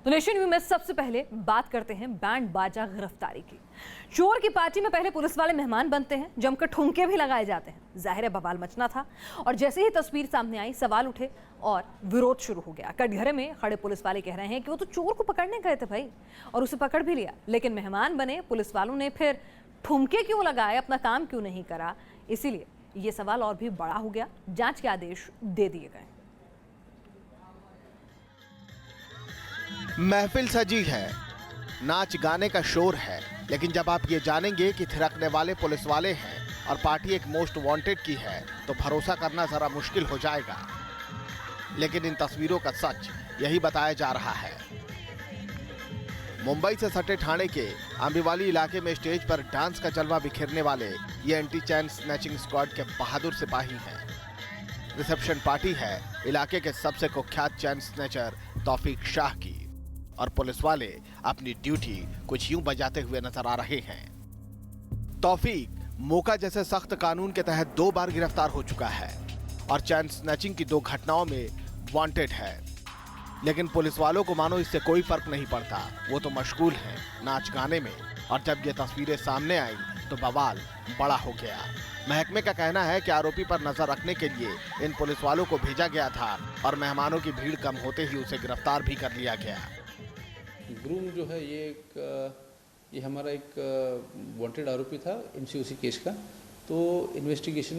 तो nation news में सबसे पहले बात करते हैं बैंड बाजा गिरफ्तारी की। चोर की पार्टी में पहले पुलिस वाले मेहमान बनते हैं, जमकर ठुमके भी लगाए जाते हैं। जाहिर है बवाल मचना था और जैसे ही तस्वीर सामने आई सवाल उठे और विरोध शुरू हो गया। कटघरे में खड़े पुलिस वाले कह रहे हैं कि वो तो चोर को पकड़ने गए थे भाई, और उसे पकड़ भी लिया, लेकिन मेहमान बने पुलिस वालों ने फिर ठुमके क्यों लगाए, अपना काम क्यों नहीं करा। इसीलिए ये सवाल और भी बड़ा हो गया। जांच के आदेश दे दिए गए। महफिल सजी है, नाच गाने का शोर है, लेकिन जब आप ये जानेंगे कि थिरकने वाले पुलिस वाले हैं और पार्टी एक मोस्ट वांटेड की है तो भरोसा करना जरा मुश्किल हो जाएगा। लेकिन इन तस्वीरों का सच यही बताया जा रहा है। मुंबई से सटे ठाणे के आंबीवाली इलाके में स्टेज पर डांस का जलवा बिखेरने वाले ये एंटी चैन स्नैचिंग स्क्वाड के बहादुर सिपाही हैं। रिसेप्शन पार्टी है इलाके के सबसे कुख्यात चैन स्नैचर तौफीक शाह की, और पुलिस वाले अपनी ड्यूटी कुछ यूं बजाते हुए नजर आ रहे हैं। तौफीक मोका जैसे सख्त कानून के तहत 2 बार गिरफ्तार हो चुका है और चैन स्नैचिंग की 2 घटनाओं में वांटेड है। लेकिन पुलिस वालों को मानो इससे कोई फर्क नहीं पड़ता, वो तो मशगूल हैं नाच गाने में। और जब ये तस्वीरें सामने आई तो बवाल बड़ा हो गया। महकमे का कहना है कि आरोपी पर नजर रखने के लिए इन पुलिस वालों को भेजा गया था और मेहमानों की भीड़ कम होते ही उसे गिरफ्तार भी कर लिया गया। ग्रूम जो है ये हमारा एक वांटेड आरोपी था एमसीओसी केस का। तो इन्वेस्टिगेशन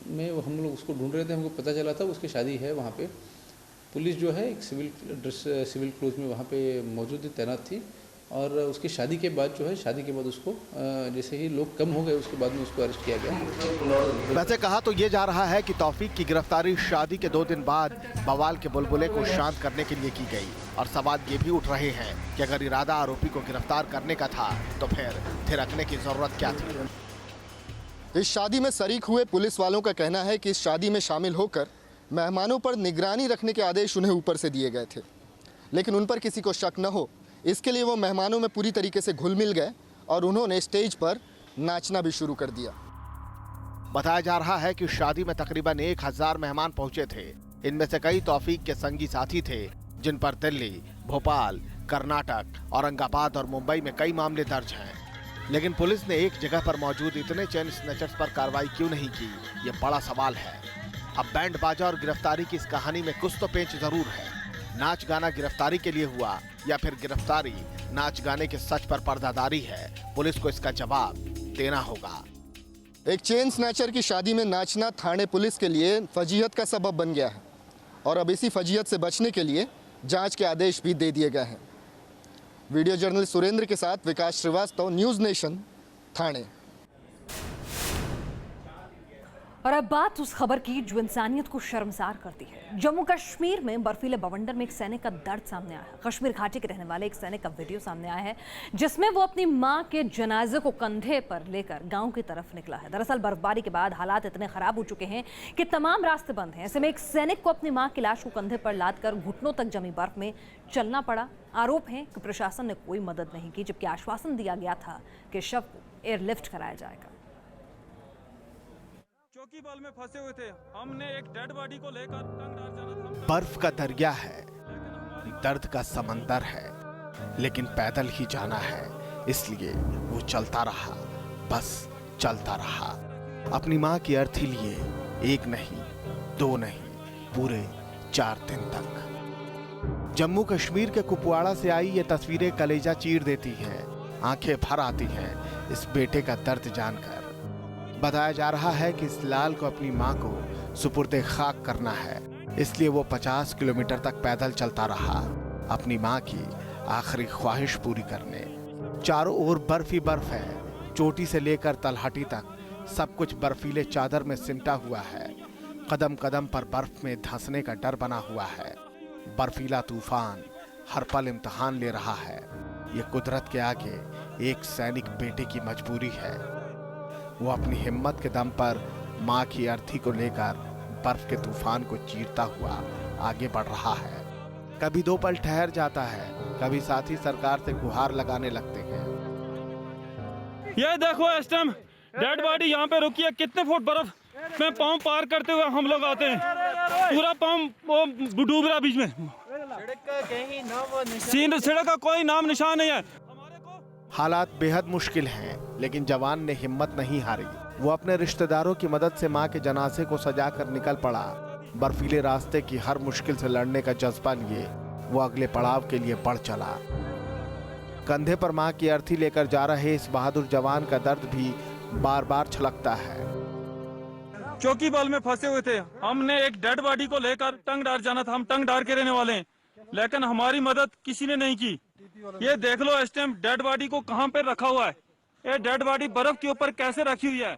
में हम लोग उसको ढूंढ रहे थे, हमको पता चला था उसकी शादी है वहाँ पे। पुलिस जो है एक सिविल क्लोज में वहाँ पे मौजूद थी, तैनात थी। और उसकी शादी के बाद उसको जैसे ही लोग कम हो गए उसके बाद में उसको अरेस्ट किया गया। वैसे कहा तो ये जा रहा है कि तौफीक की गिरफ्तारी शादी के 2 दिन बाद बवाल के बुलबुले को शांत करने के लिए की गई। और सवाल ये भी उठ रहे हैं कि अगर इरादा आरोपी को गिरफ्तार करने का था तो फिर थिरकने की जरूरत क्या थी। इस शादी में शरीक हुए पुलिस वालों का कहना है कि इस शादी में शामिल होकर मेहमानों पर निगरानी रखने के आदेश उन्हें ऊपर से दिए गए थे, लेकिन उन पर किसी को शक न हो इसके लिए वो मेहमानों में पूरी तरीके से घुल मिल गए और उन्होंने स्टेज पर नाचना भी शुरू कर दिया। बताया जा रहा है कि शादी में तकरीबन 1000 मेहमान पहुंचे थे। इनमें से कई तौफीक के संगी साथी थे, जिन पर दिल्ली, भोपाल, कर्नाटक, औरंगाबाद और मुंबई में कई मामले दर्ज हैं। लेकिन पुलिस ने एक जगह पर मौजूद इतने चैन स्नैचर्स पर कार्रवाई क्यों नहीं की, ये बड़ा सवाल है। अब बैंड बाजा और गिरफ्तारी की इस कहानी में कुछ तो पेंच जरूर है। नाच गाना गिरफ्तारी के लिए हुआ या फिर गिरफ्तारी नाच गाने के सच पर पर्दादारी है, पुलिस को इसका जवाब देना होगा। एक चेन स्नैचर की शादी में नाचना ठाणे पुलिस के लिए फजीहत का सबब बन गया है और अब इसी फजीहत से बचने के लिए जांच के आदेश भी दे दिए गए हैं। वीडियो जर्नलिस्ट सुरेंद्र के साथ विकास श्रीवास्तव, न्यूज़ नेशन, ठाणे। और अब बात उस खबर की जो इंसानियत को शर्मसार करती है। जम्मू कश्मीर में बर्फीले बवंडर में एक सैनिक का दर्द सामने आया है। कश्मीर घाटी के रहने वाले एक सैनिक का वीडियो सामने आया है जिसमें वो अपनी मां के जनाजे को कंधे पर लेकर गांव की तरफ निकला है। दरअसल बर्फबारी के बाद हालात इतने खराब हो चुके हैं कि तमाम रास्ते बंद हैं। ऐसे में एक सैनिक को अपनी मां की लाश को कंधे पर लादकर घुटनों तक जमी बर्फ में चलना पड़ा। आरोप है कि प्रशासन ने कोई मदद नहीं की, जबकि आश्वासन दिया गया था कि शव को एयरलिफ्ट कराया जाएगा। चौकी बल में फंसे हुए थे, हमने एक डेड बॉडी को लेकर टंगडार जाना था। बर्फ का दरिया है, दर्द का समंदर है, लेकिन पैदल ही जाना है, इसलिए वो चलता रहा, बस चलता रहा। अपनी माँ की अर्थी लिए 1 नहीं 2 नहीं पूरे 4 दिन तक। जम्मू कश्मीर के कुपवाड़ा से आई ये तस्वीरें कलेजा चीर देती हैं, आंखें भर आती हैं इस बेटे का दर्द जानकर। बताया जा रहा है कि इस लाल को अपनी मां को सुपुर्दे खाक करना है, इसलिए वो 50 किलोमीटर तक पैदल चलता रहा अपनी मां की आखिरी ख्वाहिश पूरी करने। चारों ओर बर्फ ही बर्फ है, चोटी से लेकर तलहटी तक सब कुछ बर्फीले चादर में सिमटा हुआ है। कदम कदम पर बर्फ में धंसने का डर बना हुआ है। बर्फीला तूफान हर पल इम्तिहान ले रहा है। ये कुदरत के आगे एक सैनिक बेटे की मजबूरी है। वो अपनी हिम्मत के दम पर मां की अर्थी को लेकर बर्फ के तूफान को चीरता हुआ आगे बढ़ रहा है। कभी 2 पल ठहर जाता है, कभी साथी सरकार से गुहार लगाने लगते हैं। ये देखो इस टाइम डेड बॉडी यहाँ पे रुकी है। कितने फुट बर्फ में पाँव पार करते हुए हम लोग आते हैं, पूरा पाँव डूब रहा बीच में। सड़क का कोई नाम निशान नहीं है। हालात बेहद मुश्किल हैं, लेकिन जवान ने हिम्मत नहीं हारी। वो अपने रिश्तेदारों की मदद से मां के जनाजे को सजाकर निकल पड़ा। बर्फीले रास्ते की हर मुश्किल से लड़ने का जज्बा लिए वो अगले पड़ाव के लिए बढ़ चला। कंधे पर मां की अर्थी लेकर जा रहे इस बहादुर जवान का दर्द भी बार बार छलकता है। चौकी बल में फंसे हुए थे। हमने एक डेड बॉडी को लेकर टंगडार जाना था। हम टंगडार के रहने वाले हैं, लेकिन हमारी मदद किसी ने नहीं की। ये देख लो इस टाइम डेड बॉडी को कहां पे रखा हुआ है। ये डेड बॉडी बर्फ के ऊपर कैसे रखी हुई है।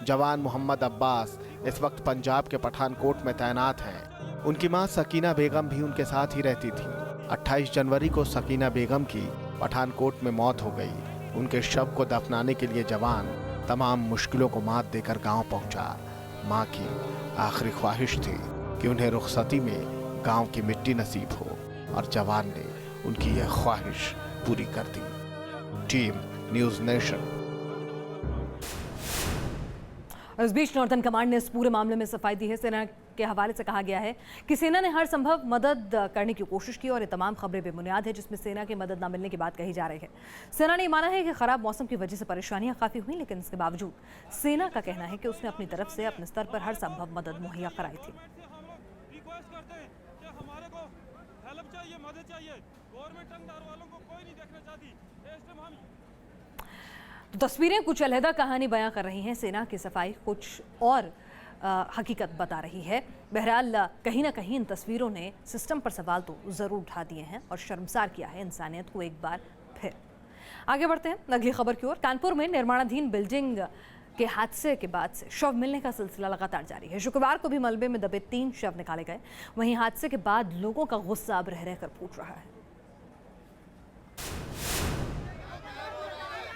जवान मोहम्मद अब्बास इस वक्त पंजाब के पठानकोट में तैनात हैं। उनकी मां सकीना बेगम भी उनके साथ ही रहती थी। 28 जनवरी को सकीना बेगम की पठानकोट में मौत हो गई। उनके शव को दफनाने के लिए जवान तमाम मुश्किलों को मात देकर गांव पहुंचा। मां की आखिरी ख्वाहिश थी कि उन्हें रुखसती में गांव की मिट्टी नसीब हो, और जवान ने उनकी यह ख्वाहिश पूरी कर दी। Team news nation. और इस बीच नॉर्थर्न कमांड ने इस पूरे मामले में सफाई दी है। सेना के हवाले से कहा गया है कि सेना ने हर संभव मदद करने की कोशिश की और ये तमाम खबरें बेबुनियाद है, जिसमें सेना की मदद न मिलने की बात कही जा रही है। सेना ने माना है कि खराब मौसम की वजह से परेशानियां काफ़ी हुई, लेकिन इसके बावजूद सेना का कहना है कि उसने अपनी तरफ से अपने स्तर पर हर संभव मदद मुहैया कराई थी। तो तस्वीरें कुछ अलहदा कहानी बयां कर रही हैं। सेना की सफाई कुछ और हकीकत बता रही है। बहरहाल कहीं ना कहीं इन तस्वीरों ने सिस्टम पर सवाल तो ज़रूर उठा दिए हैं और शर्मसार किया है इंसानियत को एक बार फिर। आगे बढ़ते हैं अगली खबर की ओर। कानपुर में निर्माणाधीन बिल्डिंग के हादसे के बाद से शव मिलने का सिलसिला लगातार जारी है। शुक्रवार को भी मलबे में दबे 3 शव निकाले गए। वहीं हादसे के बाद लोगों का गुस्सा अब रह रहकर फूट रहा है।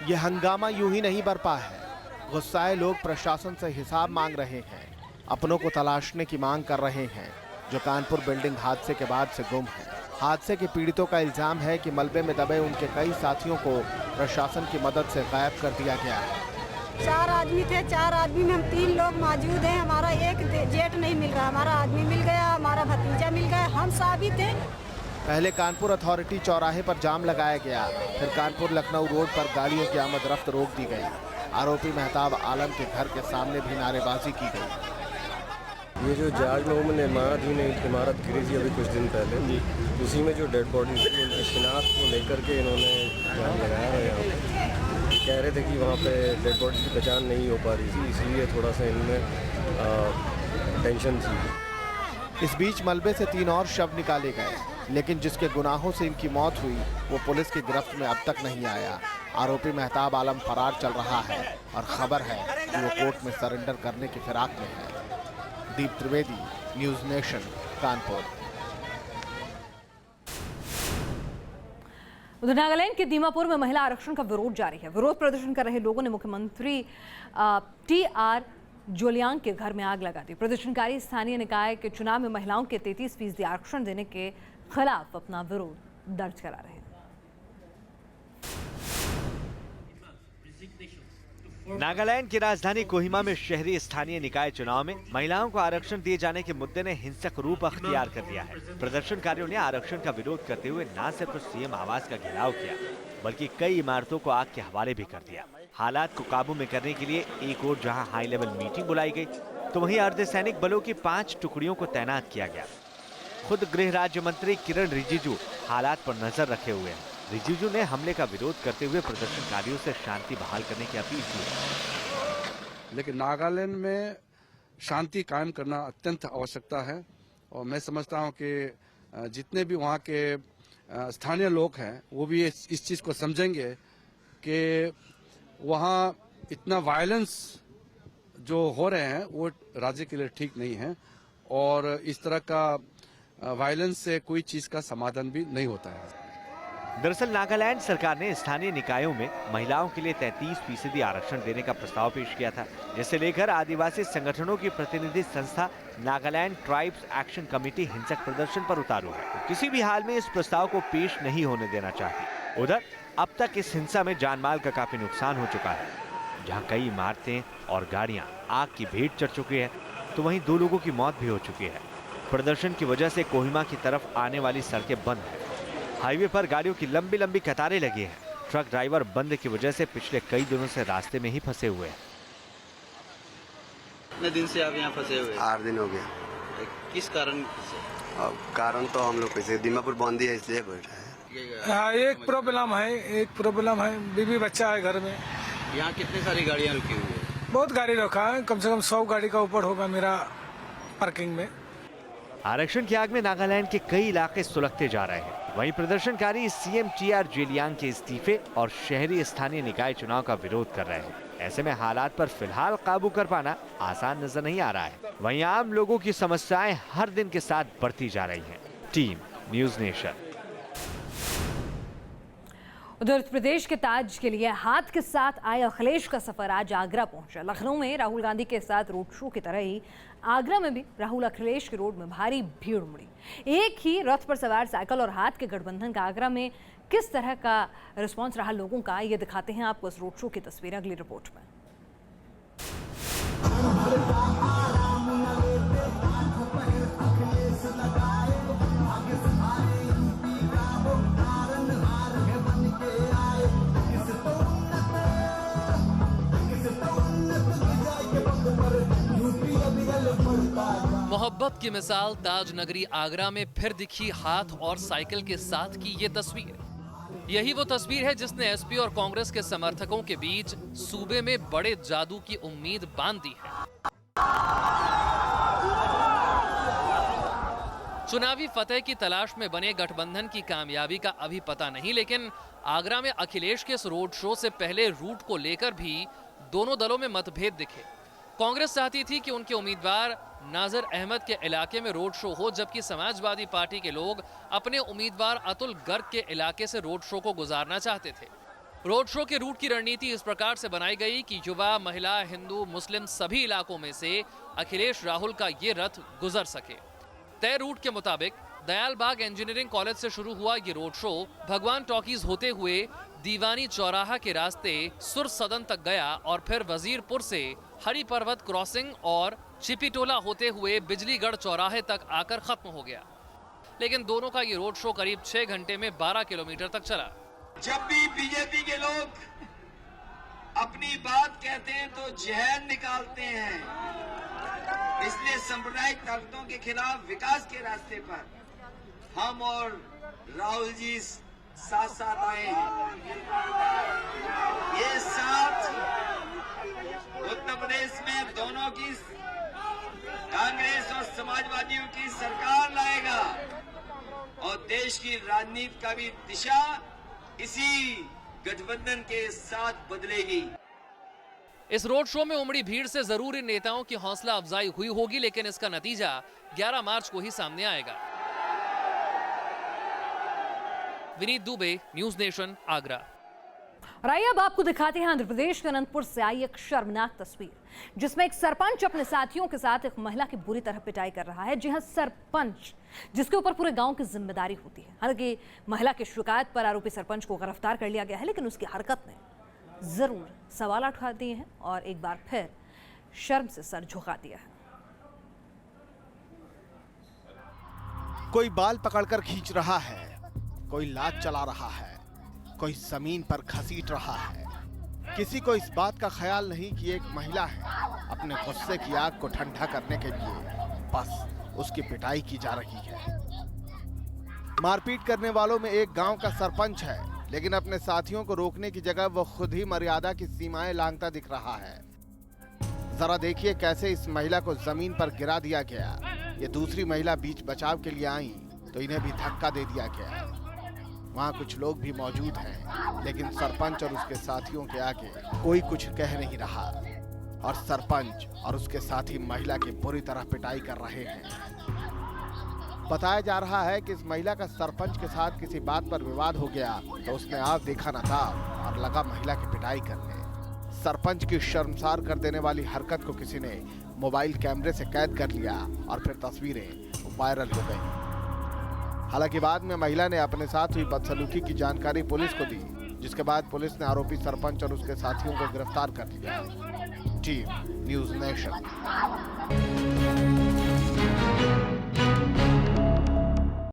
यह हंगामा यूं ही नहीं बरपा है। गुस्साए लोग प्रशासन से हिसाब मांग रहे हैं, अपनों को तलाशने की मांग कर रहे हैं जो कानपुर बिल्डिंग हादसे के बाद से गुम है। हादसे के पीड़ितों का इल्जाम है कि मलबे में दबे उनके कई साथियों को प्रशासन की मदद से गायब कर दिया गया है। 4 आदमी थे, 4 आदमी में हम 3 लोग मौजूद हैं। हमारा एक जेट नहीं मिल रहा, हमारा आदमी मिल गया, हमारा भतीजा मिल गया, हम साबित थे। पहले कानपुर अथॉरिटी चौराहे पर जाम लगाया गया, फिर कानपुर लखनऊ रोड पर गाड़ियों की आमद रफ्त रोक दी गई। आरोपी मेहताब आलम के घर के सामने भी नारेबाजी की गई। ये जो जहाज में निर्माणाधीन इमारत गिरी थी अभी कुछ दिन पहले, उसी में जो डेड बॉडीज थी उनकी शिनाख्त को लेकर के इन्होंने जाम लगाया है। यहाँ पे कह रहे थे कि वहाँ पे डेड बॉडीज की पहचान नहीं हो पा रही थी, इसलिए थोड़ा सा इनमें टेंशन थी। इस बीच मलबे से 3 और शव निकाले गए, लेकिन जिसके गुनाहों से इनकी मौत हुई वो पुलिस की गिरफ्त में अब तक नहीं आया। आरोपी मेहताब आलम फरार चल रहा है और खबर है कि वो कोर्ट में सरेंडर करने की फिराक में है। दीप त्रिवेदी, न्यूज़ नेशन, कानपुर। उधर नागालैंड के दीमापुर में महिला आरक्षण का विरोध जारी है। विरोध प्रदर्शन कर रहे लोगों ने मुख्यमंत्री TR जोलियांग के घर में आग लगा दी। प्रदर्शनकारी स्थानीय निकाय के चुनाव में महिलाओं के 33% आरक्षण देने के खिलाफ अपना विरोध दर्ज करा रहे हैं। नागालैंड की राजधानी कोहिमा में शहरी स्थानीय निकाय चुनाव में महिलाओं को आरक्षण दिए जाने के मुद्दे ने हिंसक रूप अख्तियार कर लिया है। प्रदर्शनकारियों ने आरक्षण का विरोध करते हुए न सिर्फ सीएम आवास का घेराव किया, बल्कि कई इमारतों को आग के हवाले भी कर दिया। हालात को काबू में करने के लिए एक और जहां हाई लेवल मीटिंग बुलाई गई, तो वहीं अर्धसैनिक बलों की 5 टुकड़ियों को तैनात किया गया। खुद गृह राज्य मंत्री किरण रिजिजू हालात पर नजर रखे हुए हैं। रिजिजू ने हमले का विरोध करते हुए प्रदर्शनकारियों से शांति बहाल करने की अपील की। लेकिन नागालैंड में शांति कायम करना अत्यंत आवश्यकता है, और मैं समझता हूं कि जितने भी वहां के स्थानीय लोग हैं वो भी इस चीज को समझेंगे कि वहां इतना वायलेंस जो हो रहे हैं वो राज्य के लिए ठीक नहीं है, और इस तरह का वायलेंस से कोई चीज का समाधान भी नहीं होता है। दरअसल नागालैंड सरकार ने स्थानीय निकायों में महिलाओं के लिए 33% आरक्षण देने का प्रस्ताव पेश किया था, जिसे लेकर आदिवासी संगठनों की प्रतिनिधि संस्था नागालैंड ट्राइब्स एक्शन कमेटी हिंसक प्रदर्शन पर उतारू है। किसी भी हाल में इस प्रस्ताव को पेश नहीं होने देना चाहती। उधर अब तक इस हिंसा में जानमाल का काफी नुकसान हो चुका है। जहां कई इमारतें और गाड़ियां आग की भेंट चढ़ चुकी है, तो वहीं 2 लोगों की मौत भी हो चुकी है। प्रदर्शन की वजह से कोहिमा की तरफ आने वाली सड़कें बंद हैं। हाईवे पर गाड़ियों की लंबी लंबी कतारें लगी हैं। ट्रक ड्राइवर बंद की वजह से पिछले कई दिनों से रास्ते में ही फंसे हुए हैं। कितने दिन से आप यहाँ फंसे हुए? 8 दिन हो गया। किस कारण से? कारण तो हम लोग कैसे दीमापुर बंदी है इसलिए बैठा है। हाँ, एक प्रॉब्लम है, बीवी बच्चा है घर में। यहाँ कितनी सारी गाड़ियाँ रुकी हुई है? बहुत गाड़ी रखा है, कम से कम 100 गाड़ी का ऊपर होगा मेरा पार्किंग में। आरक्षण की आग में नागालैंड के कई इलाके सुलगते जा रहे हैं। वहीं प्रदर्शनकारी सीएम TR जेलियांग के इस्तीफे और शहरी स्थानीय निकाय चुनाव का विरोध कर रहे हैं। ऐसे में हालात पर फिलहाल काबू कर पाना आसान नजर नहीं आ रहा है। वहीं आम लोगों की समस्याएं हर दिन के साथ बढ़ती जा रही हैं। Team news nation. उधर उत्तर प्रदेश के ताज के लिए हाथ के साथ आए अखिलेश का सफर आज आगरा पहुंचा। लखनऊ में राहुल गांधी के साथ रोड शो की तरह ही आगरा में भी राहुल अखिलेश के रोड में भारी भीड़ उमड़ी। एक ही रथ पर सवार साइकिल और हाथ के गठबंधन का आगरा में किस तरह का रिस्पांस रहा लोगों का, ये दिखाते हैं आपको इस रोड शो की तस्वीरें अगली रिपोर्ट में। मोहब्बत की मिसाल ताज नगरी आगरा में फिर दिखी हाथ और साइकिल के साथ की ये तस्वीर। यही वो तस्वीर है जिसने एसपी और कांग्रेस के समर्थकों के बीच सूबे में बड़े जादू की उम्मीद बांध दी है। चुनावी फतेह की तलाश में बने गठबंधन की कामयाबी का अभी पता नहीं, लेकिन आगरा में अखिलेश के इस रोड शो से पहले रूट को लेकर भी दोनों दलों में मतभेद दिखे। कांग्रेस चाहती थी कि उनके उम्मीदवार नाजर अहमद के इलाके में रोड शो हो, जबकि समाजवादी पार्टी के लोग अपने उम्मीदवार अतुल गर्ग के इलाके से रोड शो को गुजारना चाहते थे। रोड शो के रूट की रणनीति इस प्रकार से बनाई गई कि युवा, महिला, हिंदू, मुस्लिम सभी इलाकों में से अखिलेश राहुल का ये रथ गुजर सके। तय रूट के मुताबिक दयालबाग इंजीनियरिंग कॉलेज से शुरू हुआ ये रोड शो भगवान टॉकीज होते हुए दीवानी चौराहा के रास्ते सुर सदन तक गया और फिर वजीरपुर से हरि पर्वत क्रॉसिंग और चिपीटोला होते हुए बिजलीगढ़ चौराहे तक आकर खत्म हो गया। लेकिन दोनों का ये रोड शो करीब 6 घंटे में 12 किलोमीटर तक चला। जब भी बीजेपी के लोग अपनी बात कहते हैं तो जहर निकालते हैं, इसलिए सांप्रदायिक ताकतों के खिलाफ विकास के रास्ते पर हम और राहुल जी साथ साथ आए हैं। ये साथ उत्तर प्रदेश में दोनों की कांग्रेस और समाजवादियों की सरकार लाएगा और देश की राजनीति का भी दिशा इसी गठबंधन के साथ बदलेगी। इस रोड शो में उमड़ी भीड़ से जरूर इन नेताओं की हौसला अफजाई हुई होगी, लेकिन इसका नतीजा 11 मार्च को ही सामने आएगा। Vineet Dubey, news nation, Agra. और आइए अब आपको दिखाते हैं आंध्र प्रदेश के अनंतपुर से आई एक शर्मनाक तस्वीर, जिसमें एक सरपंच अपने साथियों के साथ एक महिला की बुरी तरह पिटाई कर रहा है। जी हां, सरपंच, जिसके ऊपर पूरे गांव की जिम्मेदारी होती है। हालांकि महिला की शिकायत पर आरोपी सरपंच को गिरफ्तार कर लिया गया है, लेकिन उसकी हरकत ने जरूर सवाल उठा दिए हैं और एक बार फिर शर्म से सर झुका दिया है। कोई बाल पकड़कर खींच रहा है, कोई लात चला रहा है, कोई जमीन पर घसीट रहा है। किसी को इस बात का ख्याल नहीं कि एक महिला है, अपने गुस्से की आग को ठंडा करने के लिए बस उसकी पिटाई की जा रही है। मारपीट करने वालों में एक गांव का सरपंच है, लेकिन अपने साथियों को रोकने की जगह वो खुद ही मर्यादा की सीमाएं लांघता दिख रहा है। जरा देखिए कैसे इस महिला को जमीन पर गिरा दिया गया। ये दूसरी महिला बीच बचाव के लिए आई तो इन्हें भी धक्का दे दिया गया। वहाँ कुछ लोग भी मौजूद हैं, लेकिन सरपंच और उसके साथियों के आगे कोई कुछ कह नहीं रहा और सरपंच और उसके साथी महिला की बुरी तरह पिटाई कर रहे हैं। बताया जा रहा है कि इस महिला का सरपंच के साथ किसी बात पर विवाद हो गया तो उसने आप देखा न था और लगा महिला की पिटाई करने। सरपंच की शर्मसार कर देने वाली हरकत को किसी ने मोबाइल कैमरे से कैद कर लिया और फिर तस्वीरें वायरल हो गई। हालांकि बाद में महिला ने अपने साथ हुई बदसलूकी की जानकारी पुलिस को दी, जिसके बाद पुलिस ने आरोपी सरपंच और उसके साथियों को गिरफ्तार कर लिया। Team news nation.